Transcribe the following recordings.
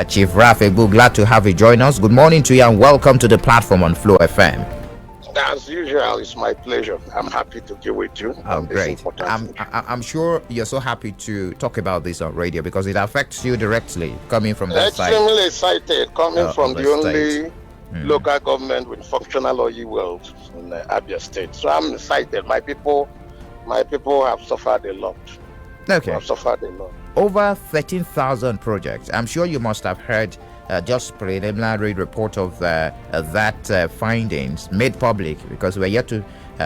Chief Ralph Egbu, glad to have you join us. Good morning to you and welcome to the platform on FLO FM. As usual, it's my pleasure. I'm happy to be with you. Oh, great. I'm sure you're so happy to talk about this on radio because it affects you directly coming from that side. Extremely excited coming from the only local government with functional oil wells in Abia State. So I'm excited. My people have suffered a lot. Okay. Have suffered a lot. Over 13,000 projects. I'm sure you must have heard just preliminary report of that findings made public because we're yet to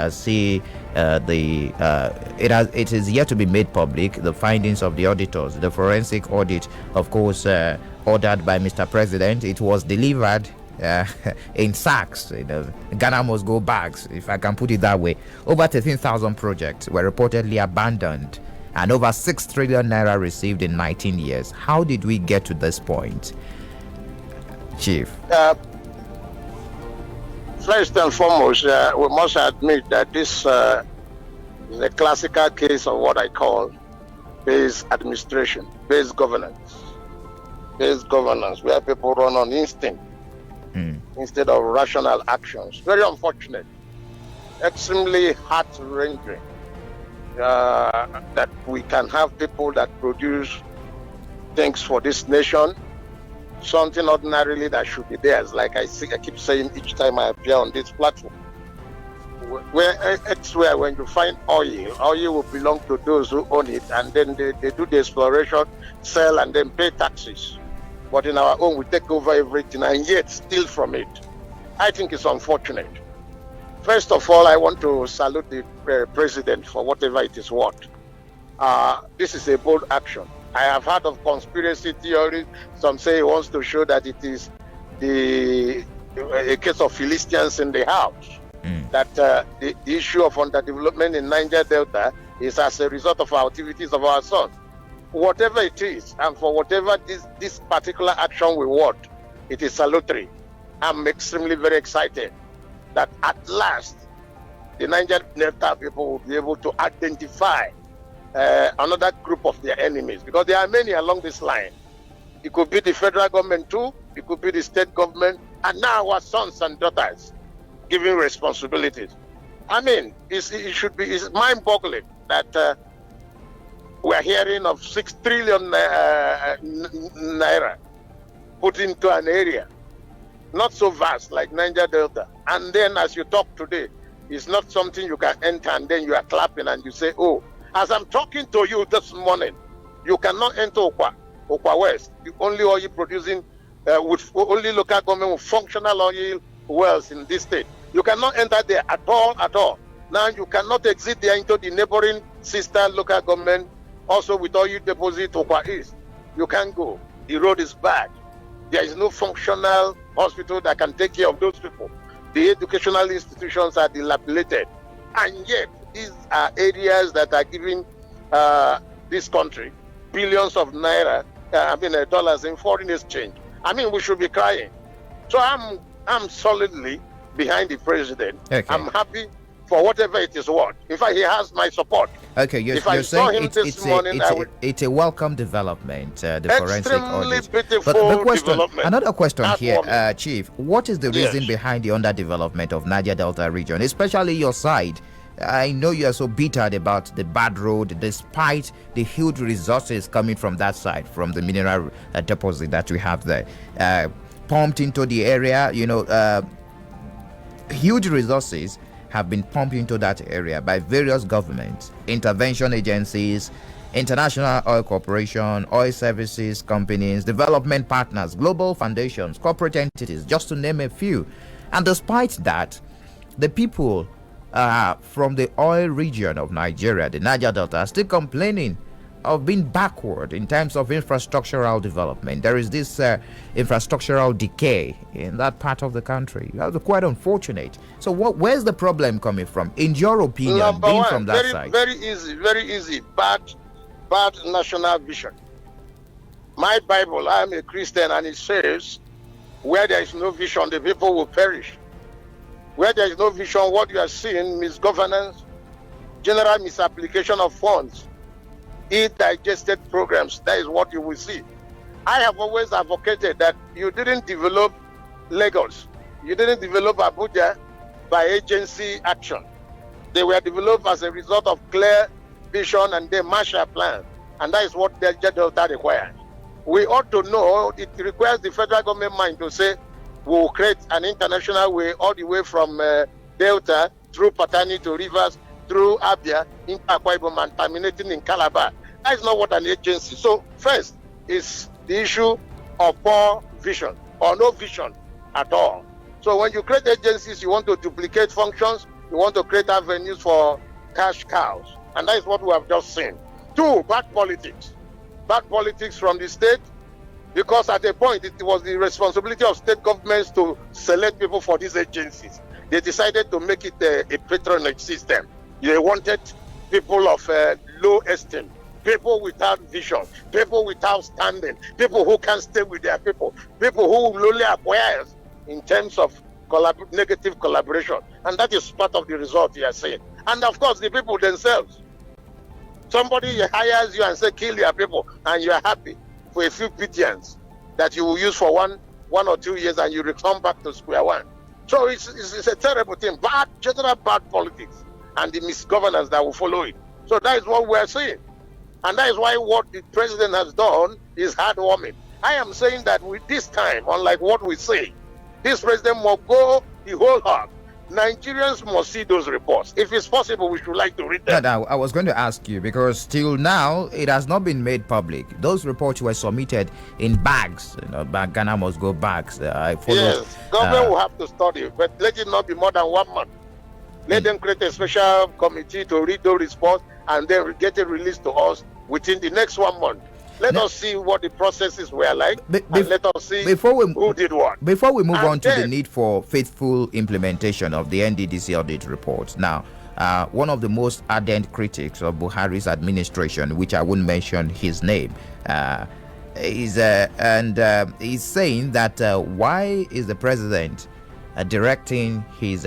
see it is yet to be made public, the findings of the auditors, the forensic audit, of course, ordered by Mr. President. It was delivered in sacks, Ghana must go bags, if I can put it that way. Over 13,000 projects were reportedly abandoned and over 6 trillion naira received in 19 years. How did we get to this point, Chief? First and foremost, we must admit that this is a classical case of what I call base administration, base governance, where people run on instinct instead of rational actions. Very unfortunate, extremely heart-wrenching that we can have people that produce things for this nation, something ordinarily that should be theirs, like I keep saying each time I appear on this platform. Where when you find oil will belong to those who own it, and then they do the exploration, sell, and then pay taxes. But in our own, we take over everything and yet steal from it. I think it's unfortunate. First of all, I want to salute the president for whatever it is worth. This is a bold action. I have heard of conspiracy theories. Some say he wants to show that it is a case of Philistines in the house. That the issue of underdevelopment in Niger Delta is as a result of our activities of our son. Whatever it is, and for whatever this particular action we want, it is salutary. I'm extremely very excited that at last the Niger Delta people will be able to identify another group of their enemies, because there are many along this line. It could be the federal government too, it could be the state government, and now our sons and daughters giving responsibilities. I mean, it's mind-boggling that we're hearing of 6 trillion naira put into an area not so vast like Niger Delta, and then as you talk today, it's not something you can enter and then you are clapping and you say, oh, as I'm talking to you this morning, you cannot enter Okwa West, the only oil producing with only local government with functional oil wells in this state. You cannot enter there at all. Now you cannot exit there into the neighboring sister local government, also with oil deposit Okwa East. You can't go. The road is bad. There is no functional hospital that can take care of those people. The educational institutions are dilapidated, and yet these are areas that are giving this country billions of naira, dollars in foreign exchange. I mean, we should be crying. So I'm solidly behind the president. Okay. I'm happy for whatever it is worth. In fact, he has my support. Okay, you're saying it's a welcome development, the forensic audit. But the question, another question here, Chief, what is the reason behind the underdevelopment of Niger Delta region, especially your side? I know you are so bittered about the bad road, despite the huge resources coming from that side, from the mineral deposit that we have there, pumped into the area. Huge resources have been pumped into that area by various governments, intervention agencies, international oil corporation, oil services companies, development partners, global foundations, corporate entities, just to name a few. And despite that, the people from the oil region of Nigeria, the Niger Delta, are still complaining of being backward in terms of infrastructural development. There is this infrastructural decay in that part of the country. That's quite unfortunate. So where's the problem coming from, in your opinion, from that side? Very easy. Bad national vision. My Bible, I am a Christian, and it says, where there is no vision, the people will perish. Where there is no vision, what you are seeing, misgovernance, general misapplication of funds, ill-digested programs, that is what you will see. I have always advocated that you didn't develop Lagos, you didn't develop Abuja by agency action. They were developed as a result of clear vision and the Marshall Plan, and that is what the Niger Delta requires. We ought to know it requires the federal government mind to say we will create an international way all the way from Delta through Patani to Rivers, through Abia, into Akwa Ibom and terminating in Calabar. That is not what an agency. So first is the issue of poor vision or no vision at all. So when you create agencies, you want to duplicate functions, you want to create avenues for cash cows. And that is what we have just seen. Two, bad politics. Bad politics from the state, because at a point it was the responsibility of state governments to select people for these agencies. They decided to make it a patronage system. They wanted people of low esteem, people without vision, people without standing, people who can't stay with their people who will only acquire in terms of negative collaboration. And that is part of the result you are seeing. And of course, the people themselves. Somebody hires you and say, kill your people, and you are happy for a few pittance that you will use for one or 2 years, and you return back to square one. So it's a terrible thing. General bad politics and the misgovernance that will follow it. So that is what we are seeing. And that is why what the president has done is heartwarming. I am saying that with this time, unlike what we say, this president must go the whole hog. Nigerians must see those reports. If it's possible, we should like to read them. Now, I was going to ask you, because till now, it has not been made public. Those reports were submitted in bags. Ghana must go bags. Yes, government will have to study, but let it not be more than 1 month. Let them create a special committee to read those reports and then get it released to us within the next 1 month. Let us see what the processes were like, and let us see who did what. Before we move on to the need for faithful implementation of the Nddc audit report. Now, one of the most ardent critics of Buhari's administration, which I wouldn't mention his name, is saying that why is the president directing his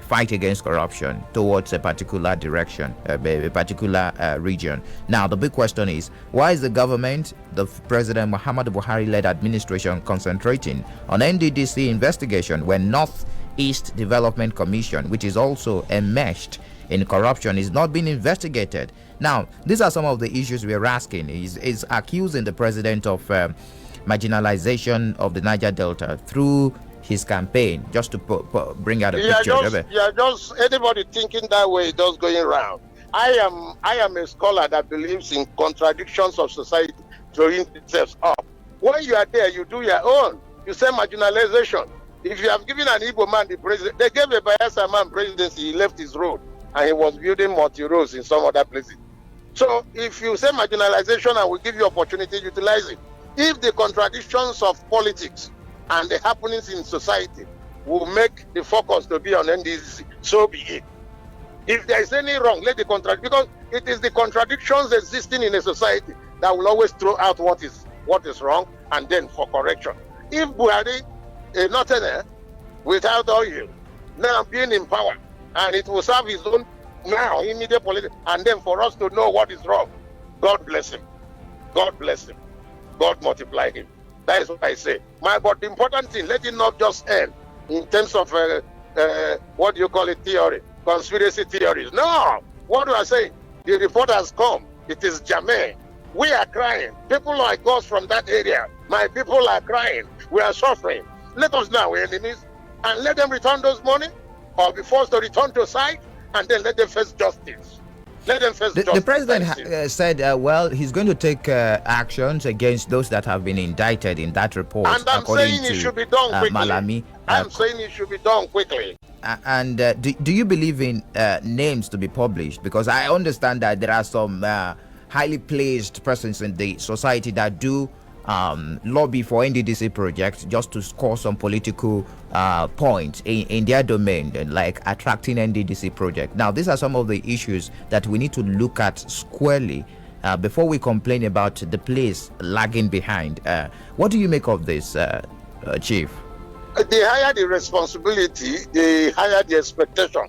fight against corruption towards a particular direction, a particular region. Now, the big question is, why is the government, the President Mohammadu Buhari-led administration, concentrating on NDDC investigation when North-East Development Commission, which is also enmeshed in corruption, is not being investigated? Now, these are some of the issues we are asking. Is accusing the president of marginalization of the Niger Delta through his campaign, just to bring out a picture. Just anybody thinking that way, just going around. I am a scholar that believes in contradictions of society throwing themselves up. When you are there, you do your own. You say marginalization. If you have given an Igbo man the president, they gave a Bayelsa man presidency, he left his road and he was building multi-roads in some other places. So if you say marginalization and we give you opportunity, utilize it. If the contradictions of politics and the happenings in society will make the focus to be on NDC, so be it. If there is any wrong, let the because it is the contradictions existing in a society that will always throw out what is wrong and then for correction. If Buhari, a northerner without oil, now being in power, and it will serve his own now immediate politics, and then for us to know what is wrong, God bless him. God bless him. God multiply him. That is what I say. But the important thing, let it not just end in terms of what do you call it, theory, conspiracy theories. No, what do I say? The report has come. It is germane. We are crying. People like us from that area, my people are crying. We are suffering. Let us now, we're enemies, and let them return those money, or be forced to return to site, and then let them face justice. Let them face justice. The president said, well, he's going to take actions against those that have been indicted in that report. And I'm saying it should be done quickly. Malami. I'm saying it should be done quickly. And do you believe in names to be published? Because I understand that there are some highly placed persons in the society that do lobby for NDDC projects just to score some political points in their domain, like attracting NDDC project. Now, these are some of the issues that we need to look at squarely before we complain about the place lagging behind. What do you make of this, Chief? The higher the responsibility, the higher the expectation.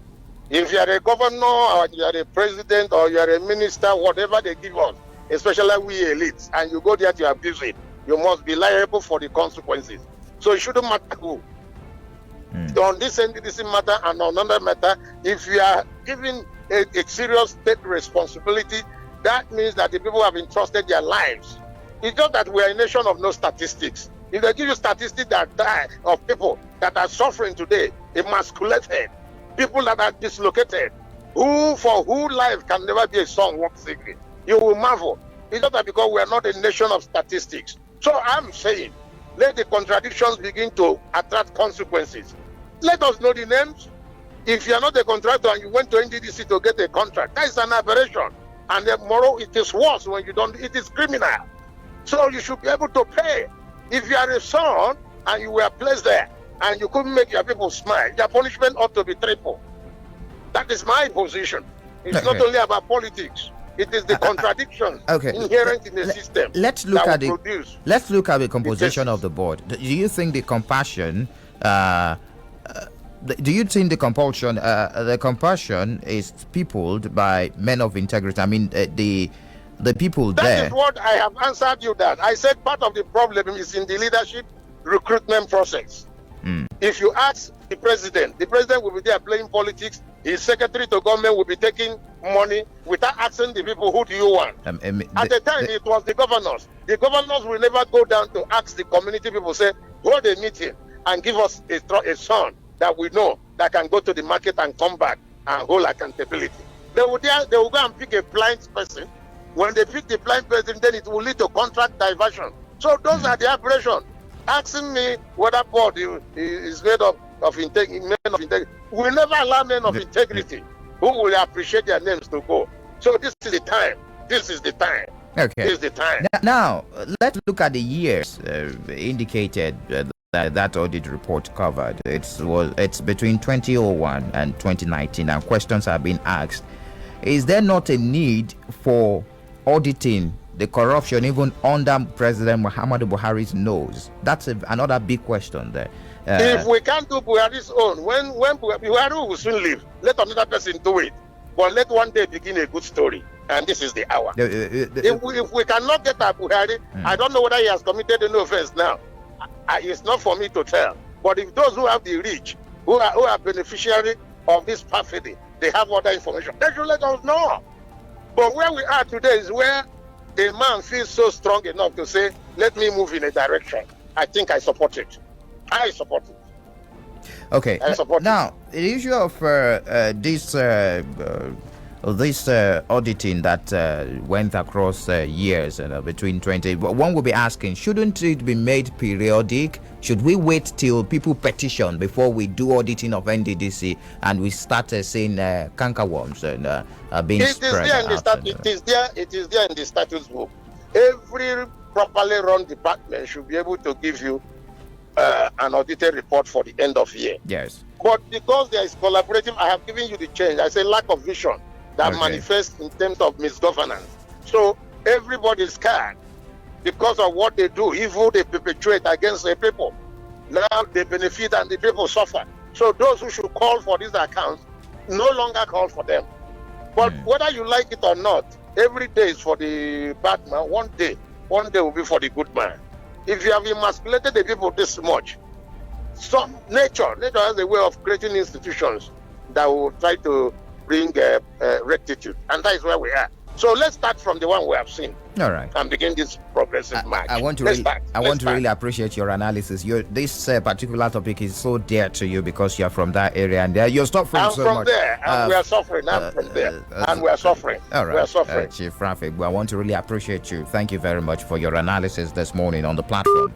If you are a governor or you are a president or you are a minister, whatever they give us, especially we elites, and you go there to abuse it, you must be liable for the consequences. So it shouldn't matter who. So on this NDDC matter and on another matter, if you are giving a serious state responsibility, that means that the people have entrusted their lives. It's just that we are a nation of no statistics. If they give you statistics that die of people that are suffering today, emasculated, people that are dislocated, for who life can never be a song walk singing, you will marvel. It's just that because we are not a nation of statistics. So I'm saying, let the contradictions begin to attract consequences. Let us know the names. If you are not a contractor and you went to NDDC to get a contract, that is an aberration. And tomorrow it is worse when you don't, it is criminal. So you should be able to pay. If you are a son and you were placed there and you couldn't make your people smile, your punishment ought to be triple. That is my position. It's not only about politics. It is the contradictions inherent in the system. Let's look at the composition of the board. Do you think the compassion? Do you think the compassion is peopled by men of integrity? I mean, the people there. That is what I have answered you. That I said part of the problem is in the leadership recruitment process. If you ask the president will be there playing politics. His secretary to government will be taking money without asking the people, who do you want? At the time, it was the governors. The governors will never go down to ask the community people, say, hold a meeting and give us a son that we know that can go to the market and come back and hold accountability. They will go and pick a blind person. When they pick the blind person, then it will lead to contract diversion. So those are the aberrations. Asking me whether board is made of integrity, men of integrity. We never allow men of integrity who will appreciate their names to go. So this is the time. This is the time. Okay. This is the time. Now let's look at the years indicated that audit report covered. It's between 2001 and 2019, and questions have been asked. Is there not a need for auditing the corruption even under President Mohammadu Buhari's nose? That's another big question there. If we can't do Buhari's own, when Buhari will soon leave, let another person do it. But let one day begin a good story. And this is the hour. If we cannot get at Buhari, I don't know whether he has committed any offense now. It's not for me to tell. But if those who have the reach, who are beneficiary of this perfidy, they have other information, they should let us know. But where we are today is where a man feels so strong enough to say, let me move in a direction. I think I support it. I support it. Okay. I support now, the issue of this auditing that went across years between 20, one will be asking, shouldn't it be made periodic? Should we wait till people petition before we do auditing of NDDC and we start seeing cankerworms being spread out? It is there in the status book. Every properly run department should be able to give you an audited report for the end of year. Yes. But because there is collaborative, I have given you the change. I say lack of vision that manifests in terms of misgovernance. So everybody is scared because of what they do, evil they perpetuate against the people. Now they benefit and the people suffer. So those who should call for these accounts no longer call for them. But whether you like it or not, every day is for the bad man. One day will be for the good man. If you have emasculated the people this much, nature has a way of creating institutions that will try to bring rectitude, and that is where we are. So let's start from the one we have seen. All right. And begin this progressive march. I want to really appreciate your analysis. This particular topic is so dear to you because you're from that area, and you're suffering I'm so from much. There, and we are suffering. I'm from there, and we are suffering. All right. We are suffering. Chief Ralph Egbu, I want to really appreciate you. Thank you very much for your analysis this morning on the platform.